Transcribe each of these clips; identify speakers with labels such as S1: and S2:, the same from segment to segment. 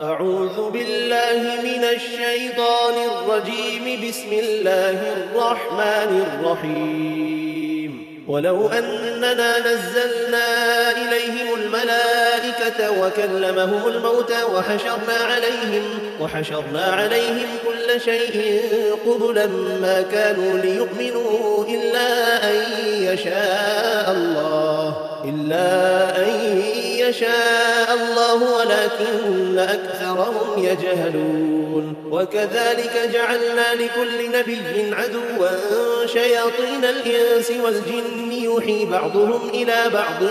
S1: أعوذ بالله من الشيطان الرجيم. بسم الله الرحمن الرحيم. ولو أننا نزلنا إليهم الملائكة وكلمهم الموتى وحشرنا عليهم كل شيء قبلا ما كانوا ليؤمنوا إلا أن يشاء الله ولكن أكثرهم يجهلون. وكذلك جعلنا لكل نبي عدوا شياطين الإنس والجن يوحي بعضهم إلى بعض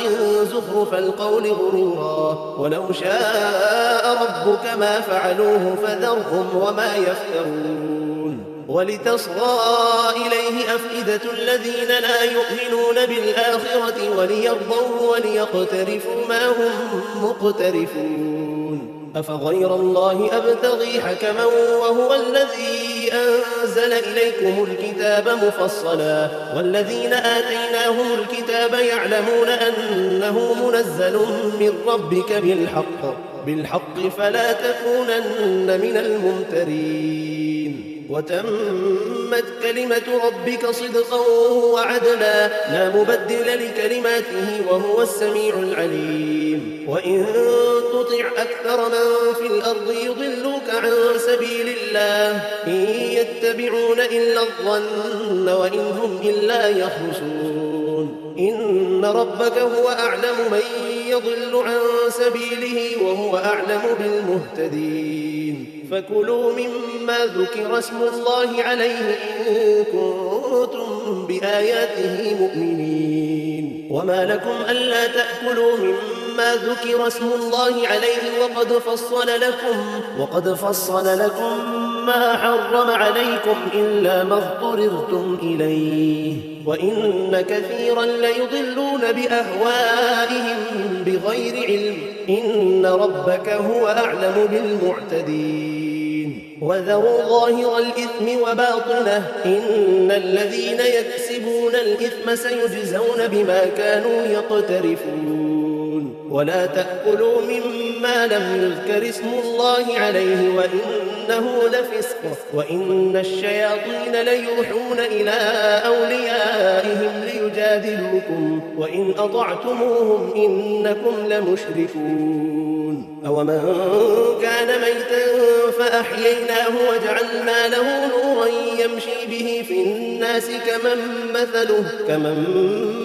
S1: زخرف القول غرورا ولو شاء ربك ما فعلوه فذرهم وما يفترون. ولتصغى إليه أفئدة الذين لا يؤمنون بالآخرة وليرضوا وليقترفوا ما هم مقترفون. أفغير الله أبتغي حكما وهو الذي أنزل إليكم الكتاب مفصلا والذين آتيناهم الكتاب يعلمون أنه منزل من ربك بالحق فلا تكونن من الممترين. وتمت كلمة ربك صدقا وعدلا لا مبدل لكلماته وهو السميع العليم. وإن تطع أكثر من في الأرض يضلوك عن سبيل الله إن يتبعون إلا الظن وإن هم إلا يخرصون. إن ربك هو أعلم من يضل عن سبيله وهو أعلم بالمهتدين. فكلوا مما ذكر اسم الله عليه إن كنتم بآياته مؤمنين. وما لكم ألا تأكلوا مما ذكر اسم الله عليه وقد فصل لكم ما حرم عليكم إلا ما اضطررتم إليه. وإن كثيرا ليضلون بأهوائهم بغير علم إن ربك هو أعلم بالمعتدين. وذروا ظاهر الإثم وباطنه إن الذين يكسبون الإثم سيجزون بما كانوا يقترفون. ولا تأكلوا مما لم يذكر اسم الله عليه وإنه لفسق وإن الشياطين ليوحون إلى أوليائهم ليجادلوكم وإن أطعتموهم إنكم لمشركون. أومن كان ميتا فأحييناه وجعلنا له نورا يمشي به في الناس كمن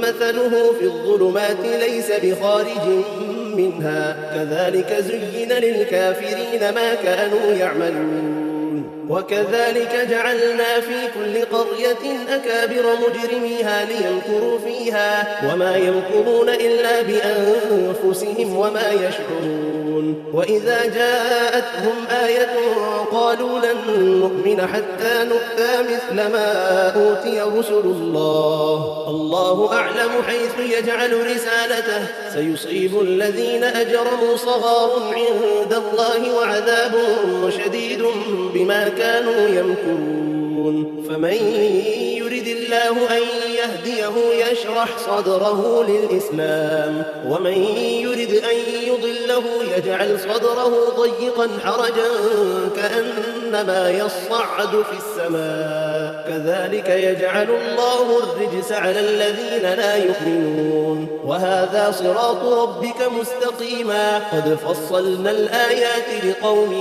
S1: مثله في الظلمات ليس بخارج منها كذلك زين للكافرين ما كانوا يعملون. وكذلك جعلنا في كل قرية أكابر مجرميها ليمكروا فيها وما يمكرون إلا بأنفسهم وما يشعرون. وإذا جاءتهم آية قالوا لن نؤمن حتى نؤتى مثل ما أوتي رسل الله أعلم حيث يجعل رسالته سيصيب الذين أجرموا صغار عند الله وعذاب شديد بما كانوا يمكرون. فمن يرد الله أن يهديه يشرح صدره للإسلام ومن يرد أن يضله يجعل صدره ضيقا حرجا كأنما يصعد في السماء كذلك يجعل الله الرجس على الذين لا يؤمنون. وهذا صراط ربك مستقيما قد فصلنا الآيات لقوم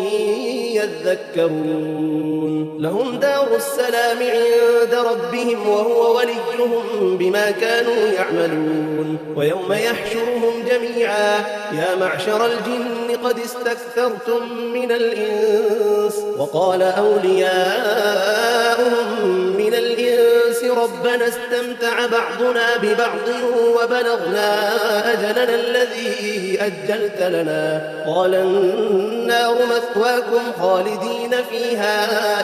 S1: يذكرون. لهم دار السلام عند ربهم وهو وليهم بما كانوا يعملون. ويوم يحشرهم جميعا يا معشر الجن قد استكثرتم من الإنس وقال أولياؤهم من الإنس ربنا استمتع بعضنا ببعض وبلغنا أجلنا الذي أجلت لنا قال النار مثواكم خالدين فيها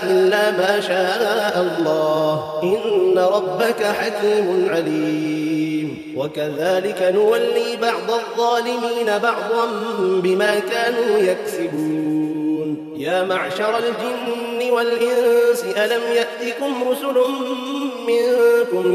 S1: إلا ما شاء الله إن ربك حكيم عليم. وكذلك نولي بعض الظالمين بعضا بما كانوا يكسبون. يا معشر الجن والإنس ألم يأتكم رسل منكم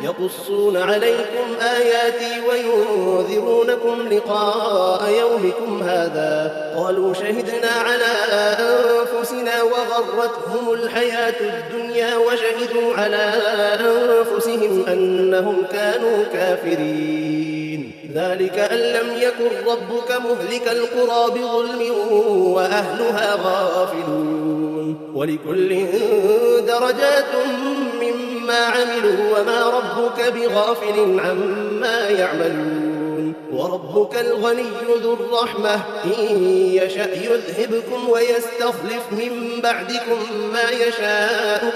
S1: يقصون عليكم آياتي وينذرونكم لقاء يومكم هذا قالوا شهدنا على أنفسنا وغرتهم الحياة الدنيا وشهدوا على أنفسهم أنهم كانوا كافرين ذلك أن لم يكن ربك مهلك القرى بظلم وأهلها غافلون ولكل درجات مما عملوا وما ربك بغافل عما يعملون وربك الغني ذو الرحمة إن يشأ يذهبكم ويستخلف من بعدكم ما يشاء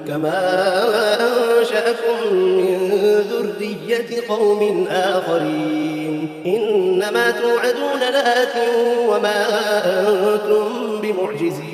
S1: كما أنشأكم من ذرية قوم آخرين إنما توعدون لآت وما أنتم بمعجزين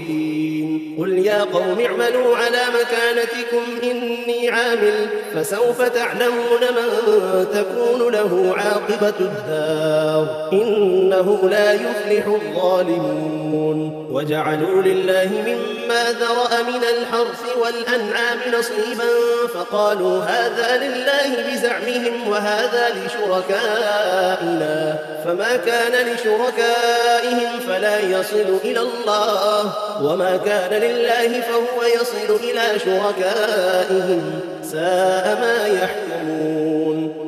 S1: قل يا قوم اعملوا على مكانتكم إني عامل فسوف تعلمون من تكون له عاقبة الدار إنه لا يفلح الظالمون وجعلوا لله مما ذرأ من الحرث والأنعام نصيبا فقالوا هذا لله بزعمهم وهذا لشركائنا فما كان لشركائهم فلا يصل إلى الله وما كان لله فهو يصل إلى شركائهم ساء ما يحكمون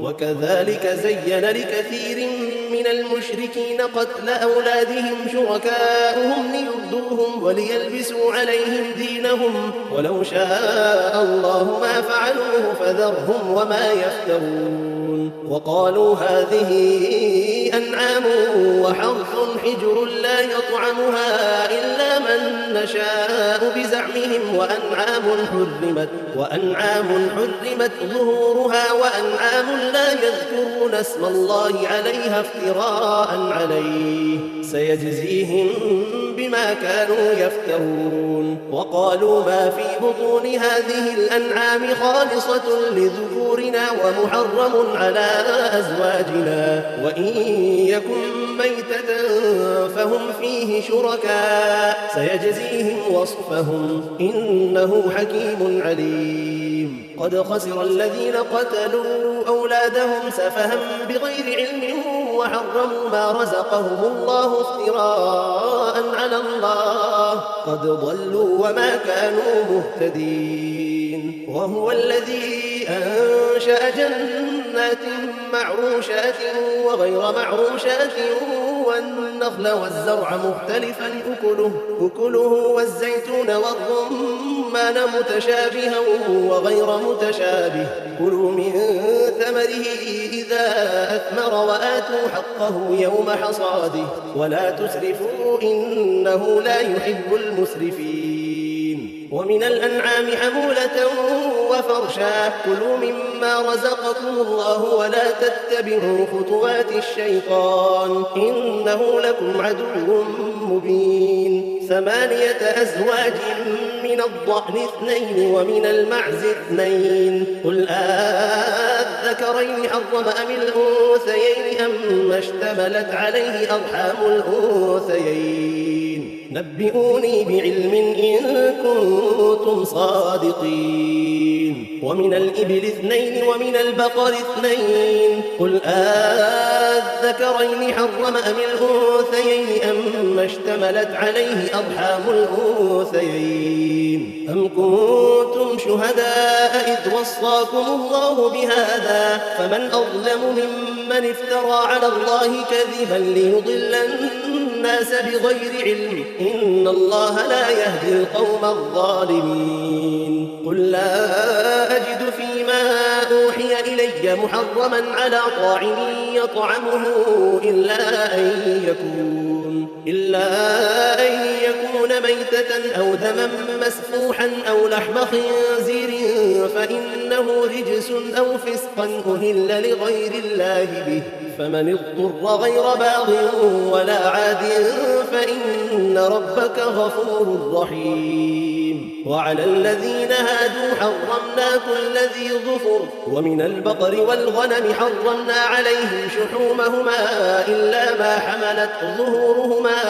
S1: وكذلك زين لكثير من المشركين قتل أولادهم شركاؤهم ليردوهم وليلبسوا عليهم دينهم ولو شاء الله ما فعلوه فذرهم وما يفترون وقالوا هذه أنعام وحرث حجر لا يطعمها إلا من نشاء بزعمهم وأنعام حرمت ظهورها وأنعام لا يذكرون اسم الله عليها افتراء عليه سيجزيهم بما كانوا يفترون وقالوا ما في بطون هذه الأنعام خالصة لذكورنا ومحرم على أزواجنا وإن يكن ميتة فهم فيه شركاء سيجزيهم وصفهم إنه حكيم عليم قد خسر الذين قتلوا أولادهم سفها بغير علم وحرموا ما رزقهم الله افتراء على الله قد ضلوا وما كانوا مهتدين وهو الذي أنشأ جنات معروشات وغير معروشات والنخل والزرع مختلفا أكله والزيتون والرمان متشابها وغير متشابه كلوا من ثمره إذا أثمر وآتوا حقه يوم حصاده ولا تسرفوا إنه لا يحب المسرفين ومن الأنعام حمولة وفرشا كلوا مما رزقكم الله ولا تتبعوا خطوات الشيطان إنه لكم عدو مبين 8 أزواج من الضأن 2 ومن المعز 2 قل الذكرين حرم أم الأنثيين أم اشتملت عليه أرحام الأنثيين نبئوني بعلم إن كنتم صادقين ومن الإبل 2 ومن البقر 2 قل الذكرين حرم أم الأنثيين أم اشتملت عليه أرحام الأنثيين أم كنتم شهداء إذ وصاكم الله بهذا فمن أظلم ممن افترى على الله كذبا ليضل الناس بغير علم إن الله لا يهدي القوم الظالمين قل لا أجد فيما أوحي إلي محرما على طاعم يطعمه إلا أن يكون ميتة أو دما مسفوحا أو لحم خنزير فإنه رجس أو فسقا أهل لغير الله به فمن اضطر غير باغ ولا عاد فإن ربك غفور رحيم وعلى الذين هادوا حرمنا كل ذي ظفر ومن البقر والغنم حرمنا عليهم شحومهما إلا ما حملت ظهورهما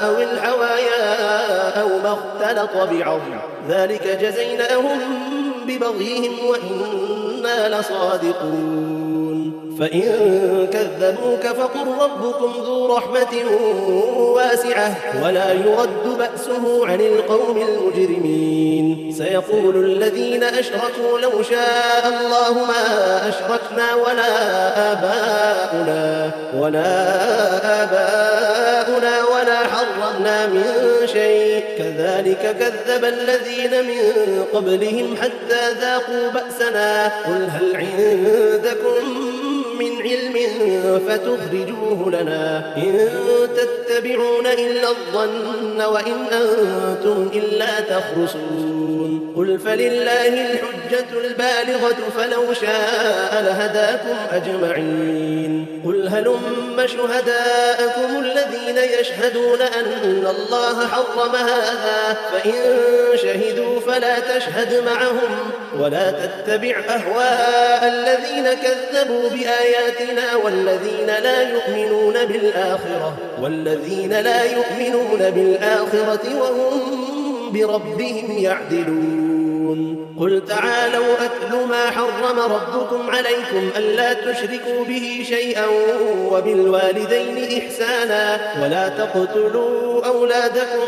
S1: أو الحوايا أو ما اختلط بعظم ذلك جزيناهم ببغيهم وإنا لصادقون فإن كذبوك فقل ربكم ذو رحمة واسعة ولا يرد بأسه عن القوم المجرمين سيقول الذين أشركوا لو شاء الله ما أشركنا ولا آباؤنا ولا حرمنا من شيء كذلك كذب الذين من قبلهم حتى ذاقوا بأسنا قل هل عندكم من علم فتخرجوه لنا إن تتبعون إلا الظن وإن أنتم إلا تخرصون قل فلله الحجة البالغة فلو شاء لهداكم أجمعين قل هلم شهداءكم الذين يشهدون أن الله حرم هذا فإن شهدوا فلا تشهد معهم ولا تتبع أهواء الذين كذبوا بآياتنا والذين لا يؤمنون بالآخرة وهم بربهم يعدلون قل تعالوا أتل ما حرم ربكم عليكم ألا تشركوا به شيئا وبالوالدين إحسانا ولا تقتلوا أولادكم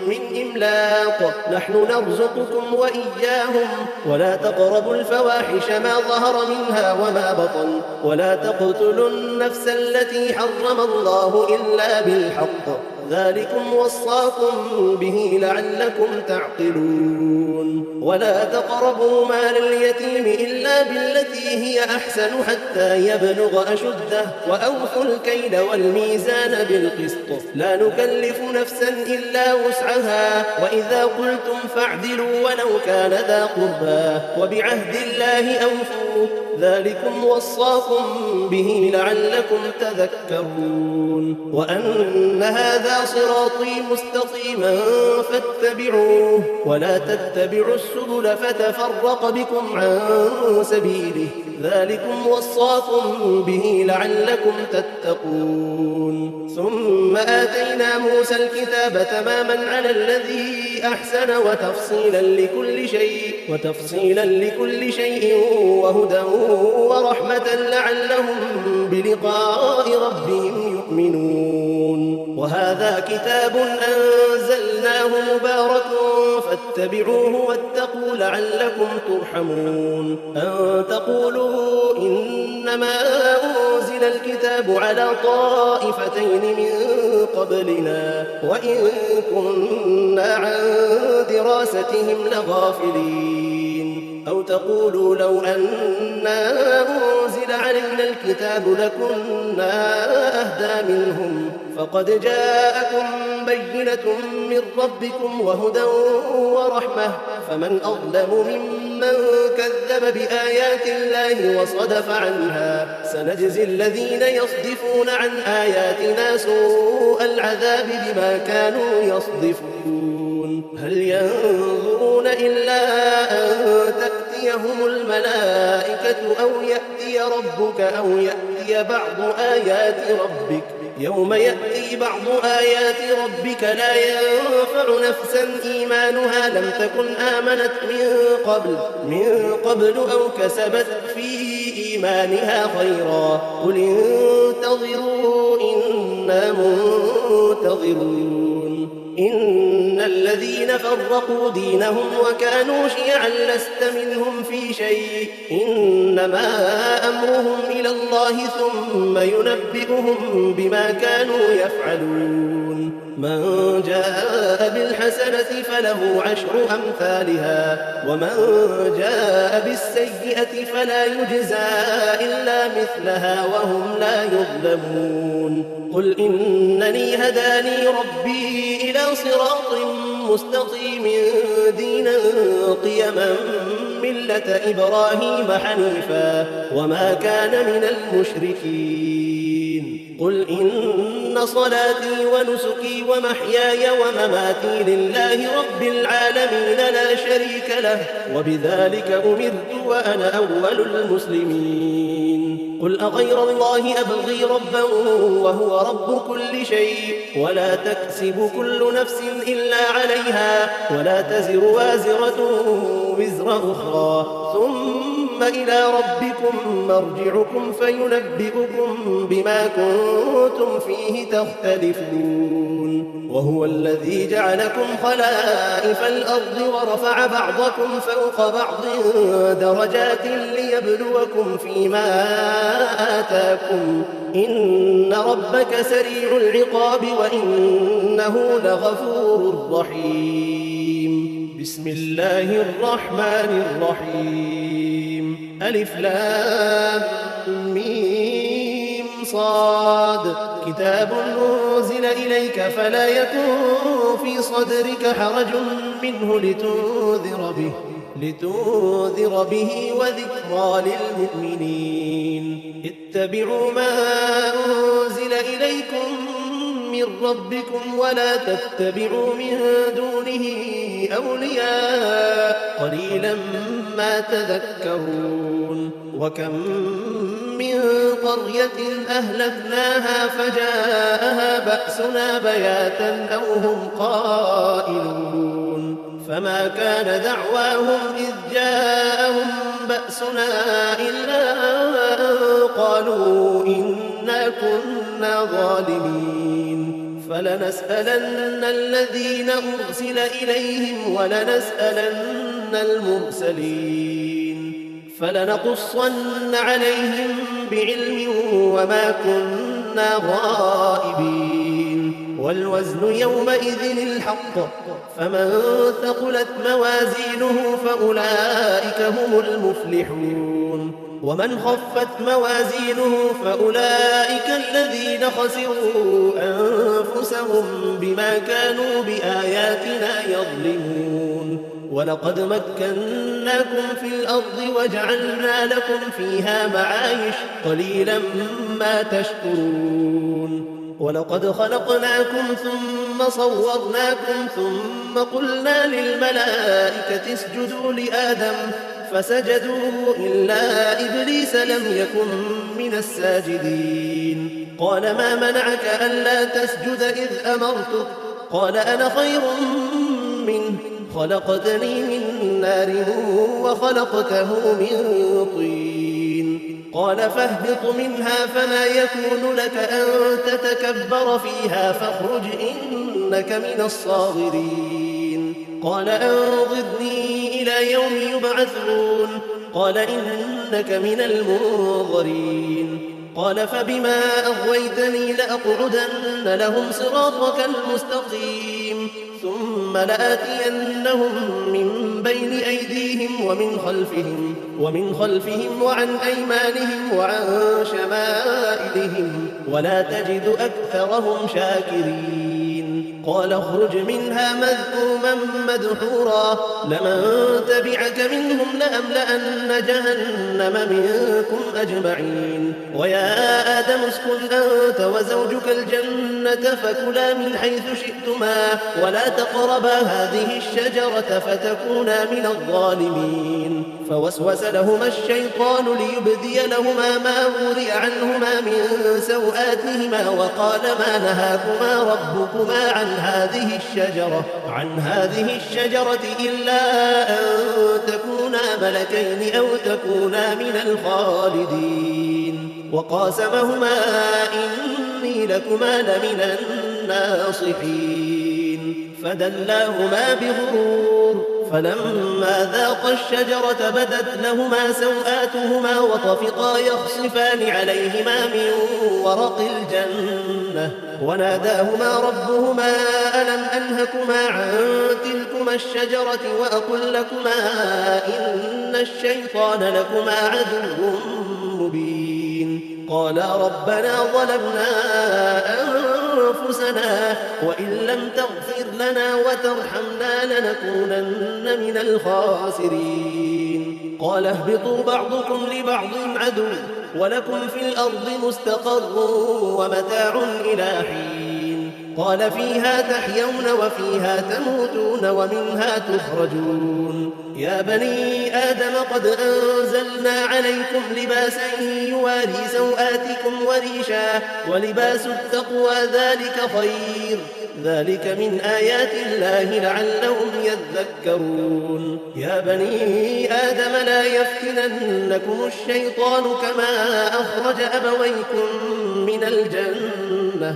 S1: من إملاق نحن نرزقكم وإياهم ولا تقربوا الفواحش ما ظهر منها وما بطن ولا تقتلوا النفس التي حرم الله إلا بالحق ذلكم وصاكم به لعلكم تعقلون ولا تقربوا مال اليتيم إلا بالتي هي أحسن حتى يبلغ أشده وأوفوا الكيل والميزان بالقسط لا نكلف نفسا إلا وسعها وإذا قلتم فاعدلوا ولو كان ذا قربى وبعهد الله أوفوا ذلكم وصاكم به لعلكم تذكرون وأن هذا صراطي مستقيما فاتبعوه ولا تتبعوا السبل فتفرق بكم عن سبيله ذلكم وصاكم به لعلكم تتقون ثم آتينا موسى الكتاب تماما على الذي أحسن وتفصيلا لكل شيء وهدى ورحمة لعلهم بلقاء ربهم يؤمنون وهذا كتاب أنزلناه مبارك فاتبعوه واتقوا لعلكم ترحمون أن تقولوا إنما أنزل الكتاب على طائفتين من قبلنا وإن كنا عن دراستهم لغافلين أو تقولوا لو أنا أنزل علينا الكتاب لكنا أهدى منهم فقد جاءكم بينة من ربكم وهدى ورحمة فمن أظلم ممن كذب بآيات الله وصدف عنها سنجزي الذين يصدفون عن آياتنا سوء العذاب بما كانوا يصدفون هل ينظرون إلا أن تأتيهم الملائكة أو يأتي ربك أو يأتي بعض آيات ربك يوم يأتي بعض آيات ربك لا ينفع نفسا إيمانها لم تكن آمنت من قبل أو كسبت في إيمانها خيرا قل انتظروا إنا منتظرون إن الذين فرقوا دينهم وكانوا شيعا لست منهم في شيء إنما أمرهم إلى الله ثم ينبئهم بما كانوا يفعلون من جاء بالحسنة فله عشر أمثالها ومن جاء بالسيئة فلا يجزى إلا مثلها وهم لا يظلمون قل إنني هداني ربي إلى صراط مستقيم دينا قيما ملة إبراهيم حنيفا وما كان من المشركين قل إن صلاتي ونسكي ومحياي ومماتي لله رب العالمين لا شريك له وبذلك أمرت وأنا أول المسلمين قل أغير الله أبغي ربا وهو رب كل شيء ولا تكسب كل نفس إلا عليها ولا تزر وازرة وزر أخرى ثم إلى ربكم مرجعكم فينبئكم بما كنتم فيه تختلفون وهو الذي جعلكم خلائف الأرض ورفع بعضكم فوق بعض درجات ليبلوكم فيما آتاكم إن ربك سريع العقاب وإنه لغفور رحيم بسم الله الرحمن الرحيم ألف لام ميم صاد كتاب أنزل إليك فلا يكن في صدرك حرج منه لتنذر به وذكرى للمؤمنين اتبعوا ما أنزل إليكم من ربكم ولا تتبعوا من دونه أولياء قليلا ما تذكرون وكم من قرية أهلكناها فجاءها بأسنا بياتا أو هم قائلون فما كان دعواهم إذ جاءهم بأسنا إلا أن قالوا إنا كنا ظالمين فلنسألن الذين أرسل إليهم ولنسألن المرسلين فلنقصن عليهم بعلم وما كنا غائبين والوزن يومئذ الحق فمن ثقلت موازينه فأولئك هم المفلحون ومن خفت موازينه فأولئك الذين خسروا أنفسهم بما كانوا بآياتنا يظلمون ولقد مكناكم في الأرض وجعلنا لكم فيها معايش قليلا ما تشكرون ولقد خلقناكم ثم صورناكم ثم قلنا للملائكة اسجدوا لآدم فسجدوا إلا إبليس لم يكن من الساجدين قال ما منعك ألا تسجد إذ أمرتك قال أنا خير منه خلقتني من نار وخلقته من طين قال فاهبط منها فما يكون لك أن تتكبر فيها فاخرج إنك من الصاغرين قال أنظرني إلى يوم يبعثون قال إنك من المنظرين قال فبما أغويتني لأقعدن لهم صراطك المستقيم ثم لآتينهم من بين أيديهم ومن خلفهم وعن أيمانهم وعن شمائلهم ولا تجد أكثرهم شاكرين قال اخرج منها مذءوما مدحورا لمن تبعك منهم لأملأن جهنم منكم أجمعين ويا آدم اسكن أنت وزوجك الجنة فكلا من حيث شئتما ولا تقربا هذه الشجرة فتكونا من الظالمين فوسوس لهما الشيطان ليبدي لهما ما وري عنهما من سوآتهما وقال ما نهاكما ربكما عن هذه الشجرة إلا أن تكونا ملكين أو تكونا من الخالدين وقاسمهما إني لكما لمن الناصحين فدلاهما بغرور فلما ذاقا الشجرة بدت لهما سوآتهما وطفقا يخصفان عليهما من ورق الجنة وناداهما ربهما ألم أنهكما عن تلكما الشجرة وأقل لكما إن الشيطان لكما عدو مبين قالا ربنا ظلمنا أنفسنا وإن لم تغفر لنا وترحمنا لنكونن من الخاسرين قال اهبطوا بعضكم لبعض عدو ولكم في الأرض مستقر ومتاع إلى حين قال فيها تحيون وفيها تموتون ومنها تخرجون يا بني آدم قد أنزلنا عليكم لباسا يواري سوآتكم وريشا ولباس التقوى ذلك خير ذلك من آيات الله لعلهم يذكرون يا بني آدم لا يفتننكم الشيطان كما أخرج أبويكم من الجنة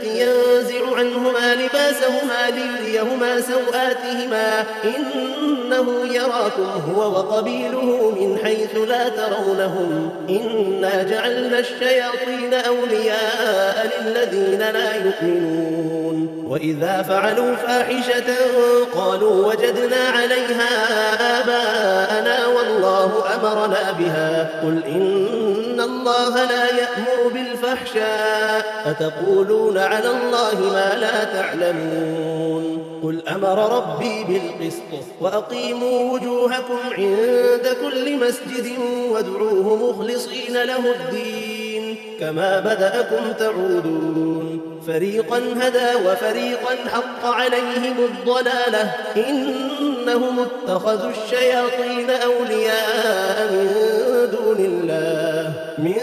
S1: ينزع عنهما لباسهما ليريهما سوآتهما إنه يراكم هو وقبيله من حيث لا ترونهم إنا جعلنا الشياطين أولياء للذين لا يؤمنون وإذا فعلوا فاحشة قالوا وجدنا عليها آباءنا والله أمرنا بها قل إن الله لا يأمر بالفحشاء أتقولون على الله ما لا تعلمون قل أمر ربي بالقسط وأقيموا وجوهكم عند كل مسجد وادعوه مخلصين له الدين كما بدأكم تعودون فريقا هدى وفريقا حق عليهم الضلالة إنهم اتخذوا الشياطين أولياء من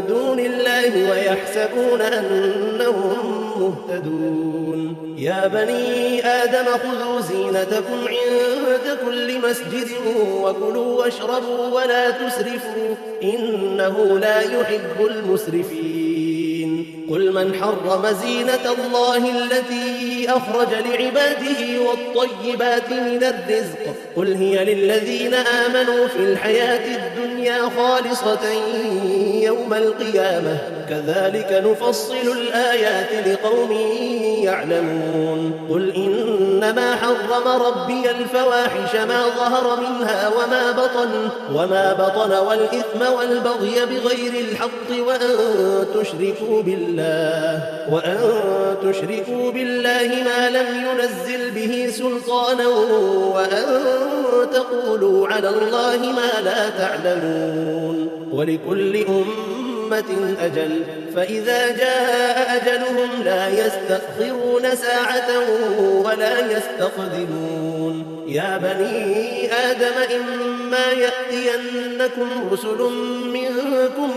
S1: دون الله ويحسبون أنهم مهتدون يا بني آدم خذوا زينتكم عند كل مسجد وكلوا واشربوا ولا تسرفوا إنه لا يحب المسرفين قل من حرم زينة الله التي أخرج لعباده والطيبات من الرزق قل هي للذين آمنوا في الحياة الدنيا خالصة يوم القيامة كذلك نفصل الآيات لقوم يعلمون قل إنما حرم ربي الفواحش ما ظهر منها وما بطن والإثم والبغي بغير الحق وأن تشركوا بالله ما لم ينزل به سلطانا وأن تقولوا على الله ما لا تعلمون ولكل أمة أجل فإذا جاء أجلهم لا يستأخرون ساعة ولا يستقدمون يا بني آدم إما يأتينكم رسل منكم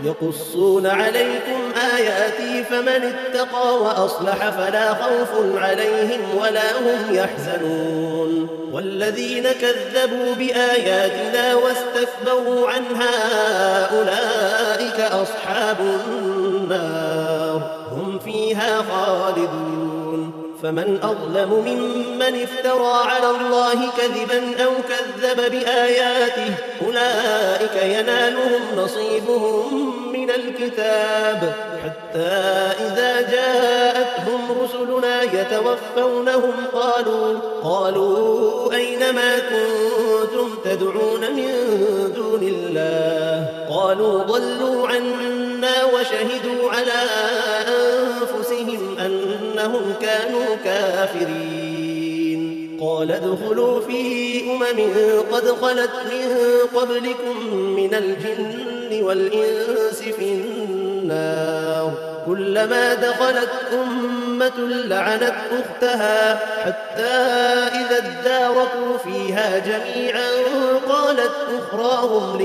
S1: يقصون عليكم آياتي فمن اتقى وأصلح فلا خوف عليهم ولا هم يحزنون والذين كذبوا بآياتنا واستكبروا عنها أولئك أصحاب النار هم فيها خالدون فمن أظلم ممن افترى على الله كذبا أو كذب بآياته أولئك ينالهم نصيبهم من الكتاب حتى إذا جاءتهم رسلنا يتوفونهم قالوا أين ما كنتم تدعون من دون الله قالوا ضلوا عنا وشهدوا على أنفسهم أنهم كانوا كافرين قال ادخلوا في قد خلت من قبلكم من الجن والإنس في النار كلما دخلت أمة لعنت أختها حتى إذا اداركوا فيها جميعا قالت أخراهم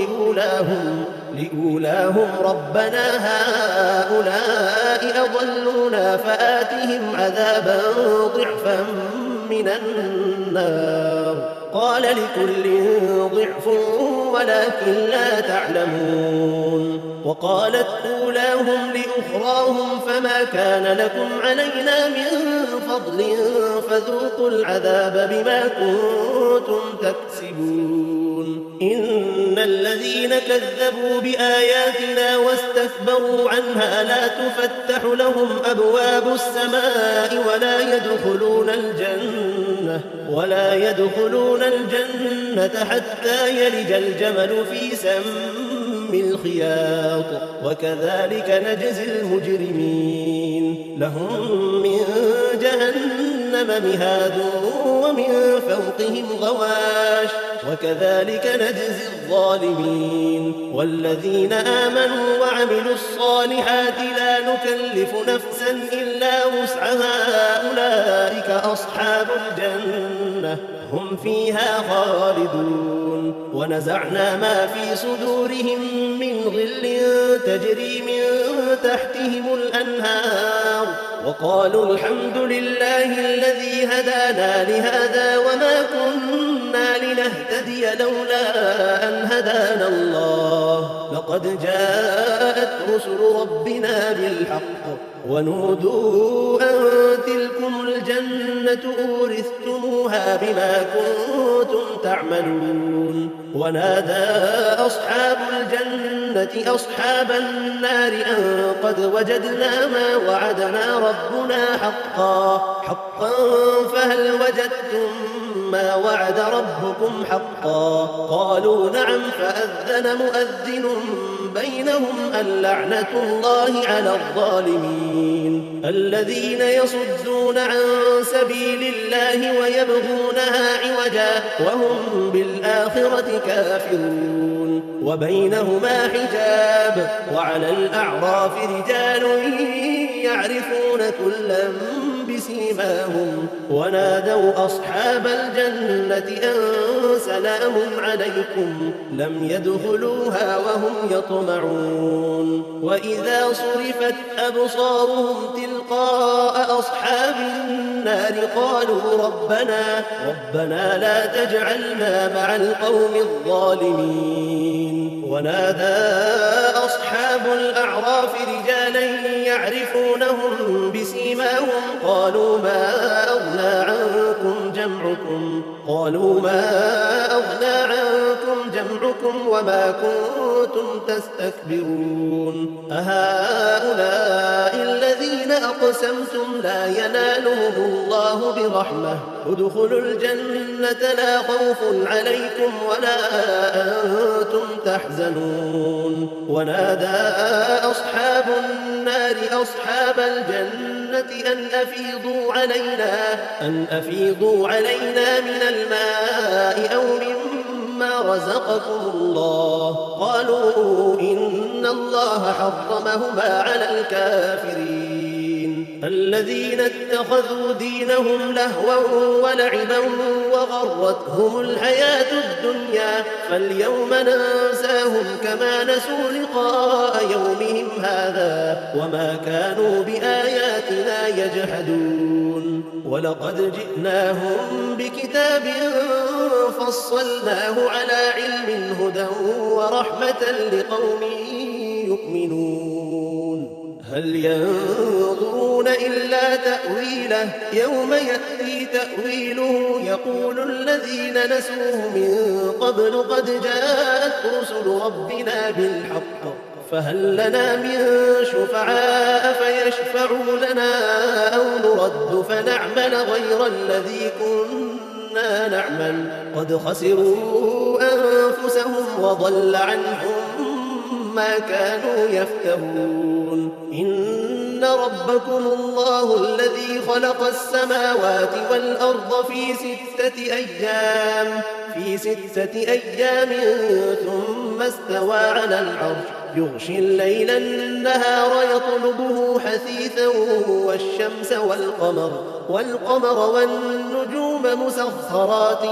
S1: لأولاهم ربنا هؤلاء أضلونا فآتهم عذابا ضعفا من النار قال لكل ضعف ولكن لا تعلمون وقالت أولاهم لأخراهم فما كان لكم علينا من فضل فذوقوا العذاب بما كنتم تكسبون إن الذين كذبوا بآياتنا واستكبروا عنها لا تفتح لهم أبواب السماء ولا يدخلون الجنة حتى يلج الجمل في سم الخياط وكذلك نجزي المجرمين لهم من جهنم جهنم مهاد ومن فوقهم غواش وكذلك نجزي الظالمين والذين آمنوا وعملوا الصالحات لا نكلف نفسا إلا وسعها أولئك أصحاب الجنة هم فيها خالدون ونزعنا ما في صدورهم من غل تجري من تحتهم الأنهار وقالوا الحمد لله الذي هدانا لهذا وما كنا لنهتدي لولا أن هدانا الله لقد جاءت رسل ربنا بالحق ونودوا أن تلكم الجنة أورثتموها بما كنتم تعملون ونادى أصحاب الجنة أصحاب النار أن قد وجدنا ما وعدنا ربنا حقا فهل وجدتم ما وعد ربكم حقا قالوا نعم فأذن مؤذن بينهم اللعنة الله على الظالمين الذين يصدون عن سبيل الله ويبغونها عوجا وهم بالآخرة كافرون وبينهما حجاب وعلى الأعراف رجال يعرفون كلا بسيماهم ونادوا أصحاب الجنة أن سلام عليكم لم يدخلوها وهم يطمعون وإذا صرفت أبصارهم تلقاء أصحاب النار قالوا ربنا لا تجعلنا مع القوم الظالمين ونادى أصحاب الأعراف رجالا يعرفونهم بسيماهم قالوا ما أغنى عنكم جمعكم وما كنتم تستكبرون أهؤلاء الذين أقسمتم لا ينالهم الله برحمة ادخلوا الجنة لا خوف عليكم ولا أنتم تحزنون ونادى أصحاب النار أصحاب الجنة أن أفيضوا علينا من الماء أو مما رزقكم الله قالوا إن الله حرمهما على الكافرين الذين اتخذوا دينهم لهوا ولعبا وغرتهم الحياة الدنيا فاليوم ننساهم كما نسوا لقاء يومهم هذا وما كانوا بآياتنا يجحدون ولقد جئناهم بكتاب فصلناه على علم هدى ورحمة لقوم يؤمنون هل ينظرون إلا تأويله يوم يأتي تأويله يقول الذين نسوه من قبل قد جاءت رسل ربنا بالحق فهل لنا من شفعاء فيشفعوا لنا أو نرد فنعمل غير الذي كنا نعمل قد خسروا أنفسهم وضل عنهم ما كانوا يفترون إن ربكم الله الذي خلق السماوات والأرض في ستة أيام ثم استوى على العرش يغشي الليل النهار يطلبه حثيثا والشمس والقمر والنجوم مسخرات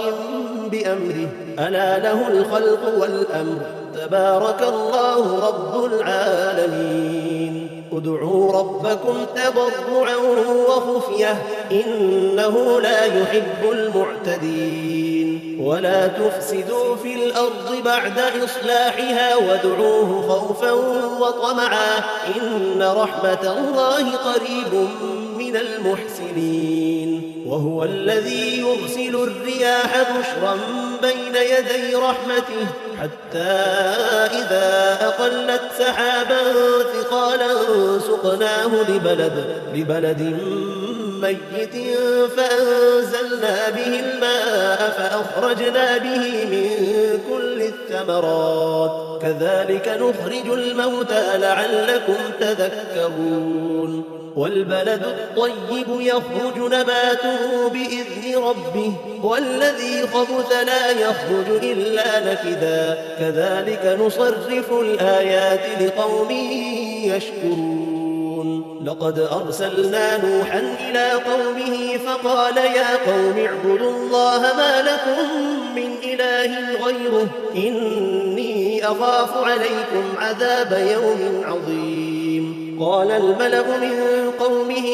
S1: بأمره ألا له الخلق والأمر تبارك الله رب العالمين ادعوا ربكم تضرعا وخفية إنه لا يحب المعتدين ولا تفسدوا في الأرض بعد إصلاحها وادعوه خوفا وطمعا إن رحمة الله قريب من المحسنين وهو الذي يرسل الرياح بشرا بين يدي رحمته حتى إذا أقلت سحابا ثقالا سقناه لبلد ميت فأنزلنا به الماء فأخرجنا به من كل الثمرات كذلك نخرج الموتى لعلكم تذكرون والبلد الطيب يخرج نباته بإذن ربه والذي خبث لا يخرج إلا نكدا كذلك نصرف الآيات لقوم يشكرون لقد أرسلنا نوحا إلى قومه فقال يا قوم اعبدوا الله ما لكم من إله غيره إني أخاف عليكم عذاب يوم عظيم قال الملأ من قومه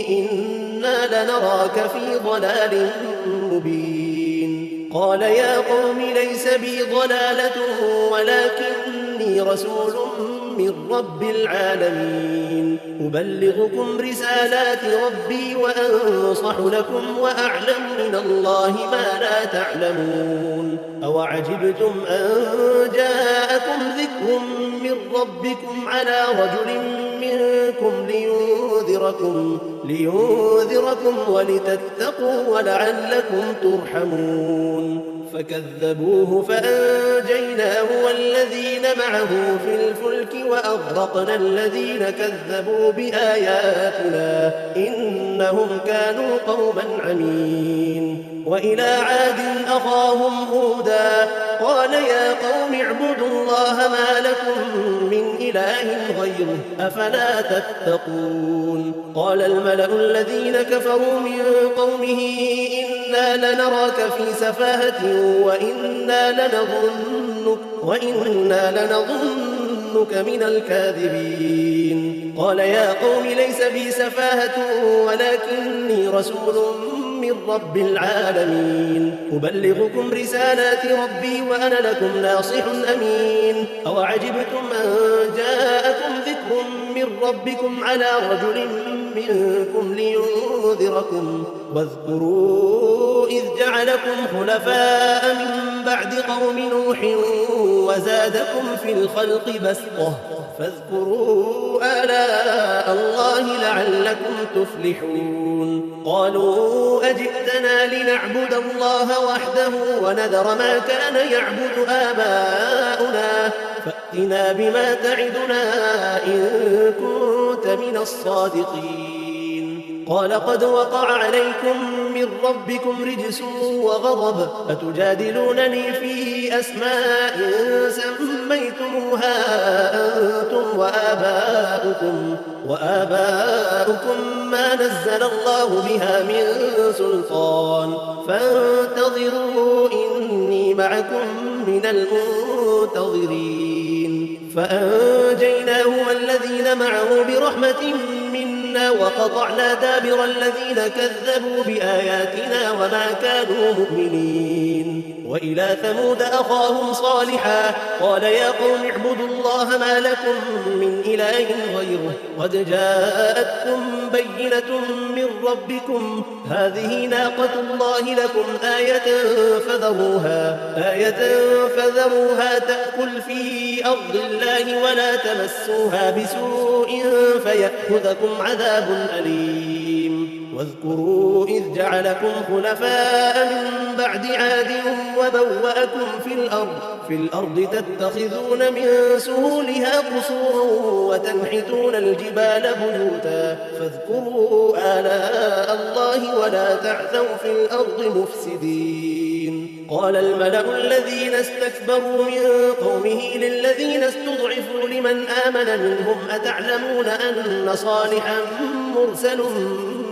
S1: إنا لنراك في ضلال مبين قال يا قوم ليس بي ضلالة ولكني رسول من رب العالمين أبلغكم رسالات ربي وأنصح لكم وأعلم من الله ما لا تعلمون أوعجبتم أن جاءكم ذكر من ربكم على رجل منكم لينذركم ولتتقوا ولعلكم ترحمون فكذبوه فأنجيناه والذين معه في الفلك وأغرقنا الذين كذبوا بآياتنا إنهم كانوا قوما عمين وإلى عاد أخاهم هودا قال يا قوم اعبدوا الله ما لكم من إله غيره أفلا تتقون قال الملأ الذين كفروا من قومه إنا لنراك في سفاهة وإنا لنظنك من الكاذبين قال يا قوم ليس بي سفاهة ولكني رسول من رب العالمين أبلغكم رسالات ربي وأنا لكم ناصح أمين أوعجبتم أن جاءكم ذكر من ربكم على رجل منكم لينذركم واذكروا إذ جعلكم خلفاء من بعد قوم نوح وزادكم في الخلق بسطة فاذكروا آلاء الله لعلكم تفلحون قالوا أجئتنا لنعبد الله وحده ونذر ما كان يعبد آباؤنا فأتنا بما تعدنا إن كنت من الصادقين قال قد وقع عليكم من ربكم رجس وغضب أتجادلونني في أسماء سميتموها أنتم وآباؤكم ما نزل الله بها من سلطان فانتظروا إني معكم من المنتظرين فأنجيناه والذين معه برحمة منا وقطعنا دابر الذين كذبوا بآياتنا وما كانوا مؤمنين وإلى ثمود أخاهم صالحا قال يا قوم اعبدوا الله ما لكم من إله غيره قد جاءتكم بينة من ربكم هذه ناقة الله لكم آية فذروها تأكل في أرض الله ولا تمسوها بسوء فيأخذكم عذاب أليم واذكروا إذ جعلكم خلفاء من بعد عاد وبوأكم في الأرض تتخذون من سهولها قصورا وتنحتون الجبال بيوتا فاذكروا آلاء الله ولا تعثوا في الأرض مفسدين قال الملأ الذين استكبروا من قومه للذين استضعفوا لمن آمن منهم أتعلمون أن صالحا مرسل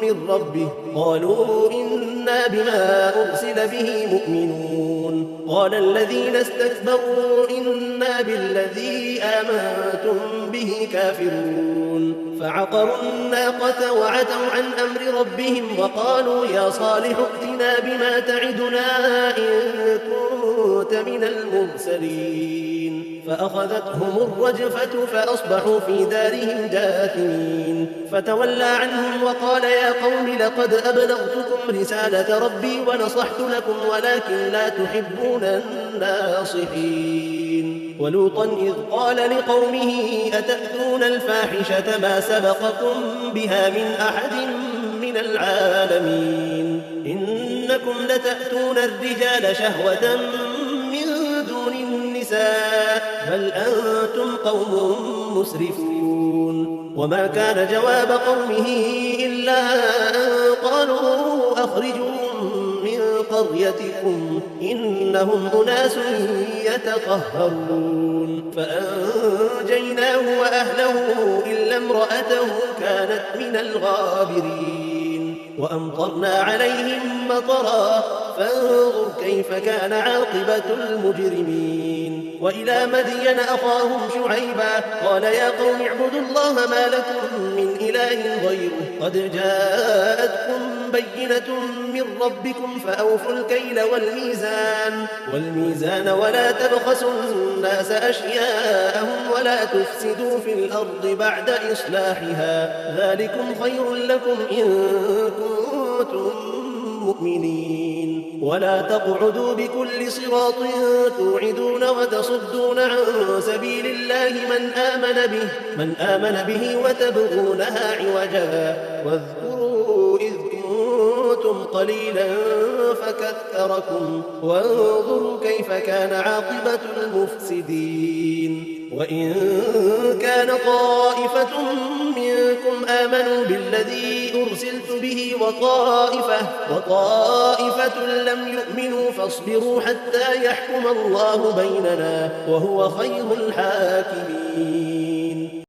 S1: من ربه قالوا إنا بما أرسل به مؤمنون قال الذين استكبروا إنا بالذي آمنتم به كافرون فعقروا الناقة وعتوا عن أمر ربهم وقالوا يا صالح ائتنا بما تعدنا إن كنت من المرسلين فأخذتهم الرجفة فأصبحوا في دارهم جاثمين فتولى عنهم وقال يا قوم لقد أبلغتكم رسالة ربي ونصحت لكم ولكن لا تحبون الناصحين ولوطا إذ قال لقومه أتأتون الفاحشة ما سبقكم بها من أحد من العالمين. إنكم لتأتون الرجال شهوة من دون النساء بل أنتم قوم مسرفون. وما كان جواب قومه إلا أن قالوا أخرجوهم من قريتكم إنهم أناس يتطهرون. فأنجيناه وأهله إلا امرأته كانت من الغابرين. وأمطرنا عليهم مطرا فانظر كيف كان عاقبة المجرمين. وإلى مدين أخاهم شعيبا قال يا قوم اعبدوا الله ما لكم من إله غيره قد جاءتكم بينة من ربكم فأوفوا الكيل والميزان ولا تبخسوا الناس أشياءهم ولا تفسدوا في الأرض بعد إصلاحها ذلكم خير لكم إن كنتم مؤمنين. ولا تقعدوا بكل صراط توعدون وتصدون عن سبيل الله من آمن به وتبغونها عوجا واذكروا إذ كنتم قليلا فكثركم وانظروا كيف كان عاقبة المفسدين. وإن كان طائفة منكم آمنوا بالذي أرسلت به وطائفة لم يؤمنوا فاصبروا حتى يحكم الله بيننا وهو خير الحاكمين.